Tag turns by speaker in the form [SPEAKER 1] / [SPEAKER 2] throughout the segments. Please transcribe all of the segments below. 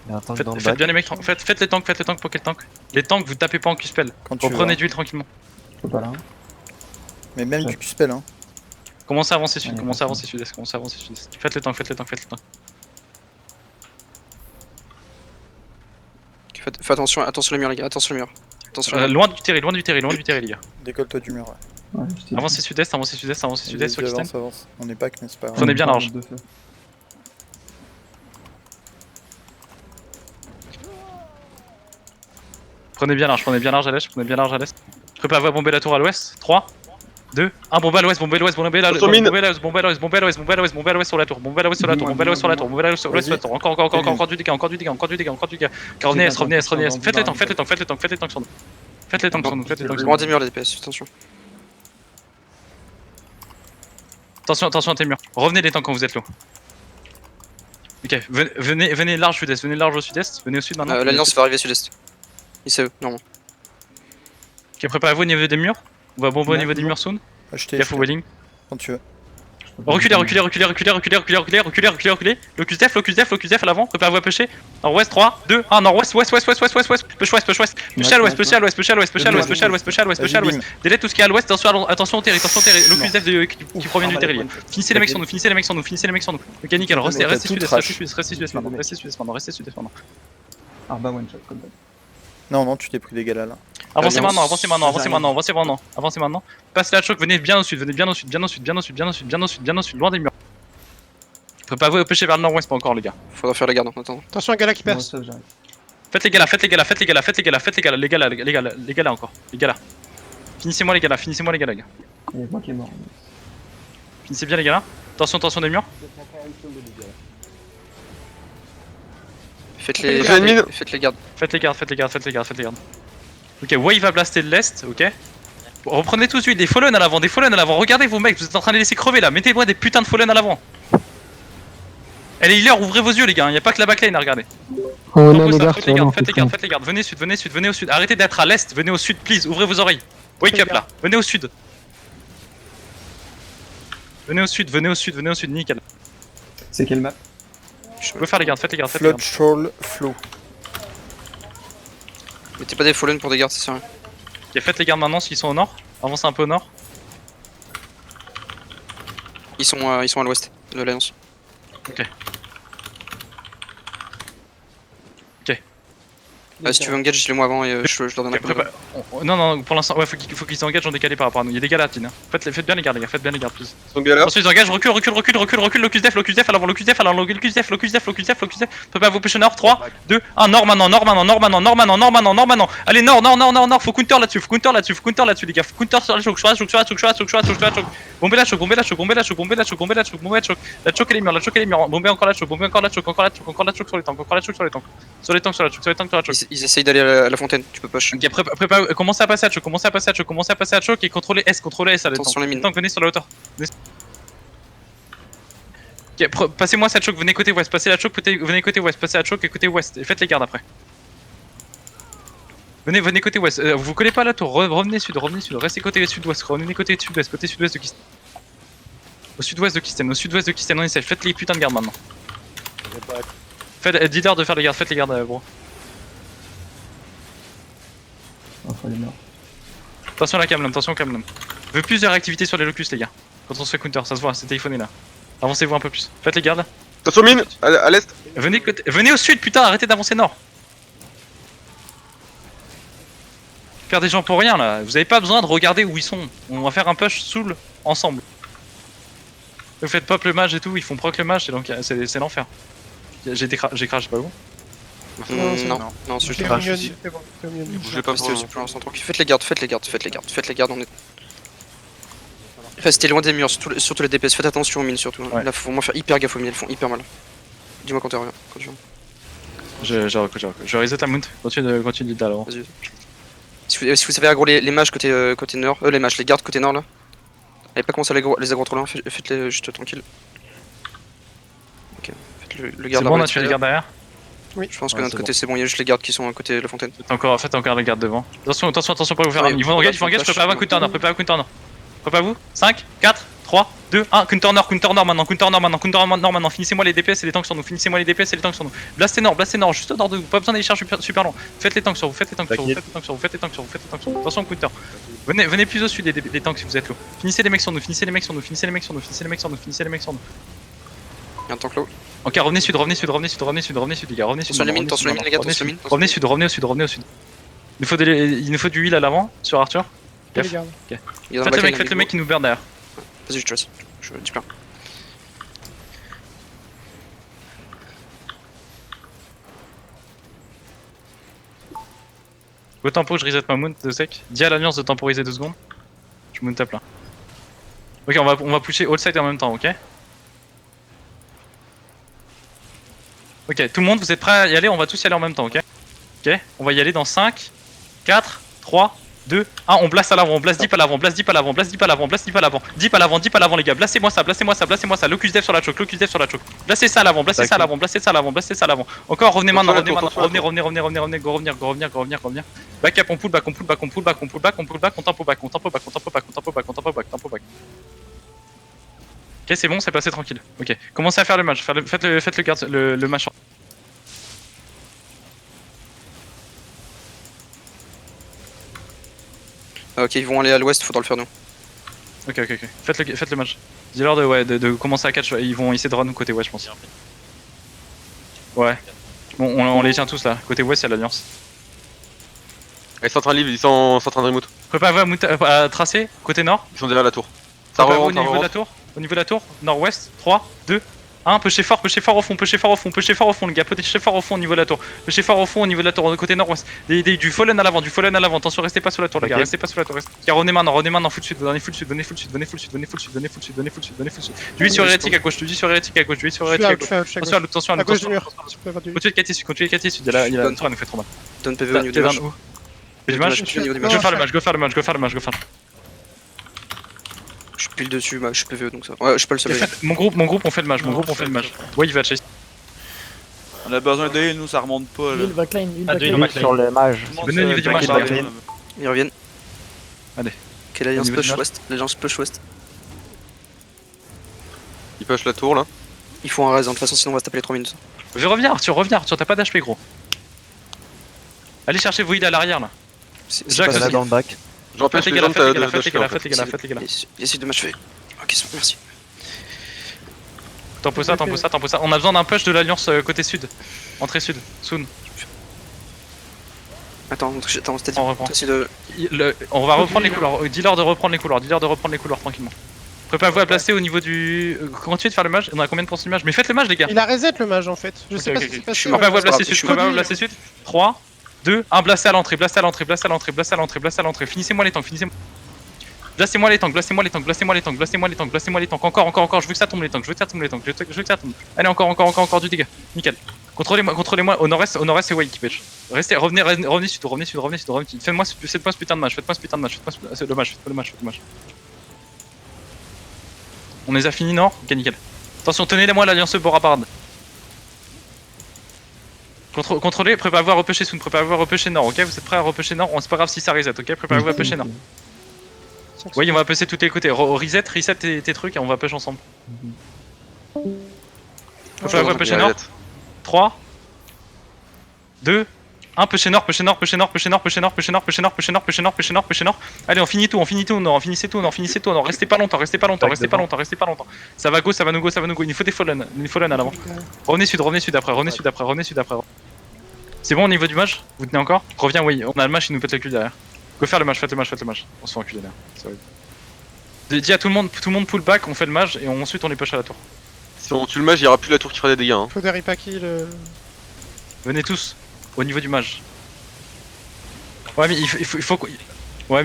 [SPEAKER 1] Il y a un tank dans le
[SPEAKER 2] Faites
[SPEAKER 1] bac.
[SPEAKER 2] bien les mecs, faites les tanks, pour quel tank. Les tanks, vous tapez pas en Q-spell. Reprenez d'huile tranquillement.
[SPEAKER 3] Je peux pas là.
[SPEAKER 4] Mais même du Q-spell, hein.
[SPEAKER 2] Commencez à avancer sud,
[SPEAKER 3] Ouais,
[SPEAKER 2] commencez à avancer sud-est, commencez à avancer sud-est. Faites les tanks.
[SPEAKER 5] Fais attention, attention les murs les gars, attention les murs. Attention.
[SPEAKER 2] Loin du terrain les gars.
[SPEAKER 4] Décolle-toi du mur, ouais.
[SPEAKER 3] Ouais, je t'ai
[SPEAKER 2] Avancez sud-est sur
[SPEAKER 4] Vas-y,
[SPEAKER 2] Kisten.
[SPEAKER 4] avance. On est pas que, mais c'est pas grave.
[SPEAKER 2] Prenez bien large.
[SPEAKER 3] de feu.
[SPEAKER 2] Prenez bien large à l'est, Préparez-vous à bomber la tour à l'ouest. 3, 2, 1, bombe à l'ouest, bombe à l'ouest sur la tour, encore du dégât. Revenez, faites les tanks sur nous. Faites les tanks sur nous.
[SPEAKER 5] Loin des murs les DPS, attention.
[SPEAKER 2] Attention à tes murs. Revenez les tanks quand vous êtes low. Ok, venez large sud-est, au sud-est, venez au sud maintenant.
[SPEAKER 5] L'alliance va arriver sud-est. Il sait, normalement.
[SPEAKER 2] Ok, préparez-vous au niveau des murs. On va bomber au niveau des murs soon.
[SPEAKER 4] Acheter,
[SPEAKER 2] Gaffe au welling.
[SPEAKER 4] quand tu veux.
[SPEAKER 2] Reculez. Locus def à l'avant. Préparez-vous à pêcher. Nord-ouest, 3, 2, 1, nord-ouest, ouest. Push west. Push à l'ouest. Délai tout ce qui est à l'ouest. Attention au terrain. Locus def qui provient du terrain. Finissez les mecs sur nous. Ok, nickel. Restez sud-est maintenant.
[SPEAKER 3] Arba one shot comme ça.
[SPEAKER 4] Non, tu t'es pris des galas là.
[SPEAKER 2] Avancez maintenant. Passez la choc, venez bien au sud, loin des murs. Préparez-vous à pêcher vers le nord-ouest, pas encore les gars.
[SPEAKER 5] Faudra faire la garde en attendant.
[SPEAKER 6] Attention, un gala qui
[SPEAKER 3] Moi,
[SPEAKER 6] perce.
[SPEAKER 3] ça, j'arrive.
[SPEAKER 2] Faites les gars là. Finissez-moi les gars là.
[SPEAKER 3] Il y a moi qui est mort.
[SPEAKER 2] Finissez bien les gars là. Attention des murs.
[SPEAKER 5] Faites les gardes.
[SPEAKER 2] Faites les gardes. Ok, Wave va blaster de l'est, ok. Reprenez tout de suite des Fallen à l'avant. Regardez vos mecs, vous êtes en train de les laisser crever là. Mettez-moi des putains de Fallen à l'avant. Elle est healer, ouvrez vos yeux les gars, y a pas que la backline à regarder. Faites les gardes, venez au sud. Arrêtez d'être à l'est, venez au sud, please, ouvrez vos oreilles. Wake up là, venez au sud. Venez au sud, nickel.
[SPEAKER 3] C'est quelle map?
[SPEAKER 2] Je peux faire les gardes, faites les gardes.
[SPEAKER 4] Flood, Shoal, Flow.
[SPEAKER 5] Mettez pas des fallen pour des gardes, c'est sérieux.
[SPEAKER 2] Ok, faites les gardes maintenant s'ils sont au nord. Avancez un peu au nord.
[SPEAKER 5] Ils sont à l'ouest de l'alliance.
[SPEAKER 2] Ok.
[SPEAKER 5] Si tu veux engage, dis-le moi avant et je leur donne un coup.
[SPEAKER 2] Non, pour l'instant, ouais, faut qu'ils s'engagent en décalé par rapport à nous. Il y a des gars là, Tine. Faites bien les gardes, please. Ensuite, ils engagent, recule, locus def à l'avant, locus def. Préparez vous pêcher nord, 3, 2, 1, nord maintenant. Allez, nord, faut counter là-dessus, les gars. Faut counter sur la choc. Bombez la choc. La choc et les murs, bombez encore la choc, sur les tanks. Sur les tanks.
[SPEAKER 5] Ils essayent d'aller à la fontaine, tu peux push.
[SPEAKER 2] Ok, commencez à passer à choc, et contrôlez S à
[SPEAKER 5] Attention les mines.
[SPEAKER 2] Tank, venez sur la hauteur. Ok, passez-moi cette choc, venez côté ouest, passez la choc, venez côté ouest, passez la choc et côté ouest, et faites les gardes après. Venez côté ouest, vous collez pas à la tour, revenez sud, restez côté sud-ouest, côté sud-ouest de Kisten. Au sud-ouest de Kisten, on essaie, faites les putains de gardes maintenant. Dites-leur de faire les gardes, faites les gardes, bro.
[SPEAKER 3] Enfin, les morts.
[SPEAKER 2] Attention à la camlum. Je veux plus de réactivité sur les locus les gars. Quand on se fait counter, ça se voit, c'est téléphoné là. Avancez-vous un peu plus. Faites les gardes là.
[SPEAKER 7] Attention mine, à l'est.
[SPEAKER 2] Venez au sud putain, arrêtez d'avancer nord. Faire des gens pour rien là, vous avez pas besoin de regarder où ils sont. On va faire un push soul ensemble. Vous faites pop le mage et tout, ils font proc le mage, c'est l'enfer. J'ai crash pas vous.
[SPEAKER 5] Non, c'est juste
[SPEAKER 6] C'est
[SPEAKER 5] crash.
[SPEAKER 6] bon, c'est mieux.
[SPEAKER 7] Bougez pas
[SPEAKER 5] Restez
[SPEAKER 7] pour
[SPEAKER 5] pour l'instant tranquille. Faites les gardes, on est. Restez loin des murs, surtout les DPS, faites attention aux mines surtout.
[SPEAKER 2] Ouais.
[SPEAKER 5] Là faut vraiment faire hyper gaffe aux mines, elles font hyper mal. Dis-moi quand tu reviens.
[SPEAKER 2] Je reset la mount, continue de là alors.
[SPEAKER 5] Vas-y. Si vous savez aggro les mages côté nord, les gardes côté nord là. Allez pas commencer à les aggro trop loin, faites-les juste tranquille. Ok, faites le
[SPEAKER 2] C'est
[SPEAKER 5] garde
[SPEAKER 2] bon, on a tué les gardes derrière.
[SPEAKER 5] Je pense que
[SPEAKER 2] Ouais,
[SPEAKER 5] de notre
[SPEAKER 2] c'est
[SPEAKER 5] côté c'est bon, il y a juste les gardes qui sont à côté de la fontaine.
[SPEAKER 2] Faites encore les gardes devant. Attention, pas vous faire un. Il faut engage, préparez-vous un counter nord, Préparez-vous, 5, 4, 3, 2, 2, 1, counter nord maintenant, finissez-moi les DPS et les tanks sur nous, finissez-moi les DPS et les tanks sur nous. Blastez nord, juste au nord de vous, pas besoin d'aller chercher super loin. Faites les tanks sur vous, faites les tanks sur vous, faites les tanks sur vous, faites les tanks sur vous, faites les tanks sur vous. Attention au counter. Venez plus au sud des tanks si vous êtes low. Finissez les mecs sur nous, finissez les mecs sur nous, finissez les mecs sur nous, finissez les mecs sur nous, finissez les mecs sur nous.
[SPEAKER 5] Il y a un tank low.
[SPEAKER 2] Ok, revenez sud, les gars, revenez sud.
[SPEAKER 5] Tension les mines, tension les mines, les gars, tension les mines.
[SPEAKER 2] Revenez sud, revenez au sud. Il nous faut du heal à l'avant sur Arthur.
[SPEAKER 1] Je les garde.
[SPEAKER 5] Il est dans la
[SPEAKER 2] Faites
[SPEAKER 5] backline,
[SPEAKER 2] le mec qui nous burn derrière.
[SPEAKER 5] Vas-y, je te laisse. Je dis plein.
[SPEAKER 2] Go tempo, je reset ma mount de sec. Dis à l'alliance de temporiser 2 secondes. Je mount tape là. Ok, on va pusher all side en même temps, ok? Ok, tout le monde, vous êtes prêts à y aller? On va tous y aller en même temps, ok? Ok, on va y aller dans 5, 4, 3, 2, 1, on blast à l'avant, on blast deep à l'avant, blast deep à l'avant, blast deep à l'avant, blast deep à l'avant, deep à l'avant, deep à l'avant les gars, blastez-moi ça, locus dev sur la choke, blastez ça à l'avant, blastez ça à l'avant, blastez ça à l'avant, blastez ça à l'avant, encore revenez maintenant, revenez, go revenir, back up, on pull back, on tempo back. Ok, c'est bon, c'est passé tranquille, ok, commencez à faire le match, faites le match.
[SPEAKER 5] Ok, ils vont aller à l'ouest, faudra le faire nous.
[SPEAKER 2] Ok. Faites le match. Dis-leur de commencer à catch. Ils vont essayer de run côté ouest, je pense. Ouais. Bon, on les tient tous là. Côté ouest, il y a l'alliance.
[SPEAKER 6] Ils sont en train de live, ils sont en train de remote.
[SPEAKER 2] Préparez-vous à tracer. Côté nord.
[SPEAKER 6] Ils sont derrière la tour. Ça
[SPEAKER 2] Préparez-vous
[SPEAKER 6] remonte, ça remonte.
[SPEAKER 2] au niveau de la tour. Nord-ouest. 3, 2, 1. Pushez fort au fond, les gars. Pushez fort au fond au niveau de la tour. Pushez fort au fond au niveau de la tour. Côté nord-ouest. Du fallen à l'avant, Attention, restez pas sur la tour, les gars. Restez pas sur la tour. Revenez maintenant, full sud. Venez full sud. Du 8 sur hérétique à gauche, Attention à
[SPEAKER 1] À gauche du mur.
[SPEAKER 2] Continuez de KT sud. Il y a la tour, elle nous fait trop mal.
[SPEAKER 5] Donne PV au niveau du match.
[SPEAKER 2] Fais du match.
[SPEAKER 5] Au niveau du
[SPEAKER 2] Go
[SPEAKER 5] match.
[SPEAKER 2] faire le match.
[SPEAKER 5] Je suis pile dessus, je suis PVE donc ça. Ouais, je suis pas le seul.
[SPEAKER 2] Mon groupe, on fait le match. Ouais, il va chase.
[SPEAKER 7] On a besoin d'eux, nous ça remonte pas là.
[SPEAKER 1] L'île backline, l'île
[SPEAKER 2] Ah, deux,
[SPEAKER 1] backline.
[SPEAKER 2] backline.
[SPEAKER 8] Sur le mage.
[SPEAKER 2] Venez au niveau du match.
[SPEAKER 5] Ils reviennent.
[SPEAKER 2] Allez.
[SPEAKER 5] Quelle alliance
[SPEAKER 2] Au niveau du
[SPEAKER 5] push
[SPEAKER 2] match.
[SPEAKER 5] ouest? L'alliance push ouest.
[SPEAKER 6] Ils push la tour là.
[SPEAKER 5] Il faut un raise, de toute façon sinon on va se taper les 3 minutes.
[SPEAKER 2] Reviens Arthur, t'as pas d'HP gros. Allez chercher vos heals à l'arrière là.
[SPEAKER 5] C'est
[SPEAKER 2] Jack,
[SPEAKER 5] pas
[SPEAKER 8] Là dans le bac.
[SPEAKER 6] J'empêche les gens de
[SPEAKER 2] Faites les gars.
[SPEAKER 5] Essaye de match fait. Ok, merci.
[SPEAKER 2] Tempo ça. On a besoin d'un push de l'alliance côté sud. Entrée sud, soon.
[SPEAKER 5] Attends, c'est-à-dire.
[SPEAKER 2] On reprend.
[SPEAKER 5] Essaye de.
[SPEAKER 2] On va reprendre les couloirs. Dis-leur de reprendre les couloirs tranquillement. Préparez-vous à placer au niveau du. Continuez de faire le mage. On a combien de pourcents de mage? Mais faites le mage les gars.
[SPEAKER 1] Il a reset le mage en fait. Je sais
[SPEAKER 2] Ok,
[SPEAKER 1] pas
[SPEAKER 2] ok,
[SPEAKER 1] ce qui
[SPEAKER 2] ok.
[SPEAKER 1] s'est passé.
[SPEAKER 2] Préparez-vous à placer
[SPEAKER 5] Je
[SPEAKER 2] sud.
[SPEAKER 5] suis
[SPEAKER 2] Préparez-vous à placer sud. 3, 2, 1, blastez à l'entrée. Finissez-moi les tanks. Blastez-moi les tanks. Encore. Je veux que ça tombe les tanks. Allez, encore du dégât. Nickel. Contrôlez-moi. Au nord-est, c'est Wade qui pêche. Revenez sud. Faites-moi ce putain de match. Faites le match. On les a finis nord? Ok, nickel. Attention, tenez-les-moi l'alliance Bora Parade. Contrôlez, préparez-vous à repêcher soon, préparez-vous à repêcher nord, ok? Vous êtes prêts à repêcher nord? C'est pas grave si ça reset, ok? Préparez-vous à pêcher nord. Oui, on va pêcher tous les côtés. Reset tes trucs et on va pêcher ensemble. Préparez-vous à pêcher nord. 3, 2, 1, pêcher nord. Allez, on finit tout au nord, finissez tout au nord. Restez pas longtemps. Ça va go, ça va nous go. Il nous faut des fallen à l'avant. Revenez sud après. C'est bon au niveau du match? Vous tenez encore? Reviens, oui, on a le match, il nous pète le cul derrière. Go faire le match, faites le match. On se fait enculer derrière, c'est horrible. Dis à tout le monde pull back, on fait le match et ensuite on les push à la tour.
[SPEAKER 6] Si on tue le mage, il y aura plus la tour qui fera des dégâts. Hein.
[SPEAKER 1] Faut des ripaki le.
[SPEAKER 2] Venez tous, au niveau du mage. Ouais mais il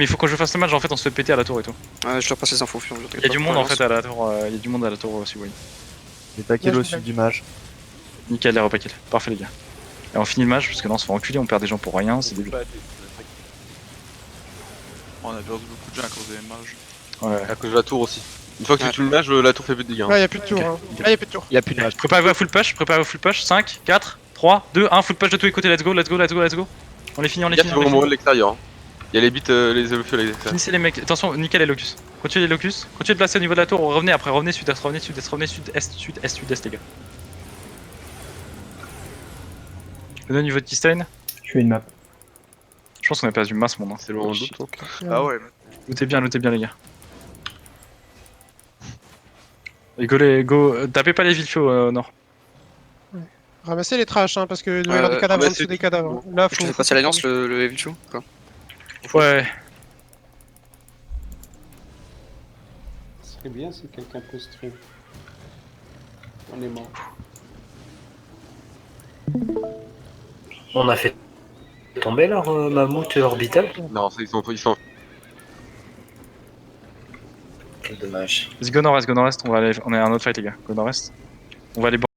[SPEAKER 2] faut que je fasse le match, en fait on se fait péter à la tour et tout.
[SPEAKER 5] Ouais, je leur passe les infos.
[SPEAKER 2] Il y a du monde en fait à la tour, aussi, oui.
[SPEAKER 8] Les paquets au sud du mage.
[SPEAKER 2] Nickel les repaquets, parfait les gars. Et on finit le match parce que là on se fait enculer, on perd des gens pour rien, c'est débile.
[SPEAKER 7] On a perdu beaucoup de gens à cause des mages.
[SPEAKER 2] Ouais.
[SPEAKER 6] À cause de la tour aussi. Une fois que tu tues le mage, la tour fait plus de dégâts.
[SPEAKER 1] Ouais, y'a plus de tour. Hein. Ah, y'a plus de tour.
[SPEAKER 8] Il y a plus de mage.
[SPEAKER 2] Préparez-vous à full push, 5, 4, 3, 2, 1, full push de tous les côtés, let's go. On les finit,
[SPEAKER 6] Il y a sur le de l'extérieur. Il y a les bits, les feux, les.
[SPEAKER 2] Finissez les mecs, attention, nickel et locus. Continuez les locus. Continuez de placer au niveau de la tour. Revenez après. Revenez sud-est, revenez sud-est, revenez sud-est, sud-est, sud-est, les gars. Venez au niveau de Keystone.
[SPEAKER 3] Je fais une map.
[SPEAKER 2] Je pense qu'on a perdu masse monde. Hein.
[SPEAKER 6] C'est loin en doute donc.
[SPEAKER 7] Ah ouais,
[SPEAKER 2] Lootez bien les gars. Et go, tapez pas les Vilfio au nord.
[SPEAKER 1] Ramassez les trash, hein, parce que doit y avoir des
[SPEAKER 5] Ouais,
[SPEAKER 1] cadavres en
[SPEAKER 6] ramassez
[SPEAKER 1] dessous des
[SPEAKER 6] tout.
[SPEAKER 1] cadavres. Là,
[SPEAKER 5] Je
[SPEAKER 1] faut.
[SPEAKER 5] te fais passer l'alliance, le Evil Show, quoi.
[SPEAKER 2] Ouais.
[SPEAKER 9] Ce serait bien si quelqu'un peut stream. On est mort.
[SPEAKER 10] On a fait tomber leur mammouth orbital.
[SPEAKER 6] Non, ils sont.
[SPEAKER 10] Quel dommage.
[SPEAKER 2] Vas-y, go nord-est, on va aller. On est à un autre fight, les gars. Go nord-est. On va aller